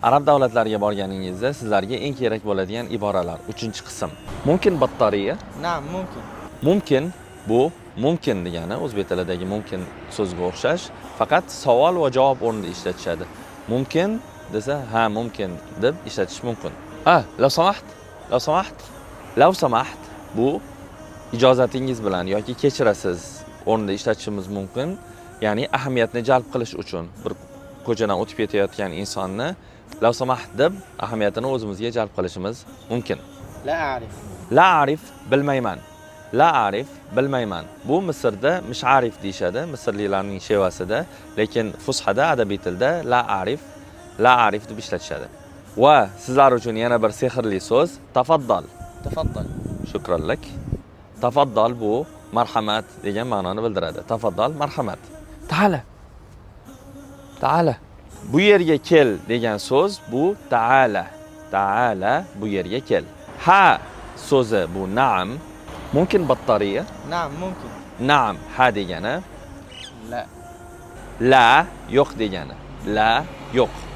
Arab davlatlariga borganingizda sizlarga eng kerak bo'ladigan iboralar. 3-qism. Mumkin battariya. نعم ممكن. Mumkin bu mumkin degani o'zbek tilidagi mumkin so'zga o'xshash, faqat savol va javob o'rnida ishlatishadi. Mumkin desa, ha mumkin deb ishlatish mumkin. Law samaht, law samaht, law samaht bu ijozatingiz bilan yoki kechirasiz o'rnida ishlatishimiz mumkin. Ya'ni ahamiyatni jalb qilish uchun bir ko'chadan o'tib ketayotgan insonni law samaht deb ahamiyatini o'zimizga jalb qilishimiz mumkin. لا أعرف. La arif bilmayman. La arif bilmayman. Bu Misrda misharif deyshadi, misrliklarning shevasida, lekin fushada adabiy tilda la arif deb ishlatishadi. Va sizlar uchun yana bir sehrli so'z, tafaddal. تفضل. Shukronlik. Tafaddal bu marhamat degan ma'noni bildiradi. Tafaddal marhamat. Ta'ala. Ta'ala. Bu yerga kel degan so'z bu ta'ala. Ta'ala bu yerga kel. Ha so'zi bu na'am. Mumkin battariya. نعم ممكن. Na'am ha degani. لا. La yo'q degani. La yo'q.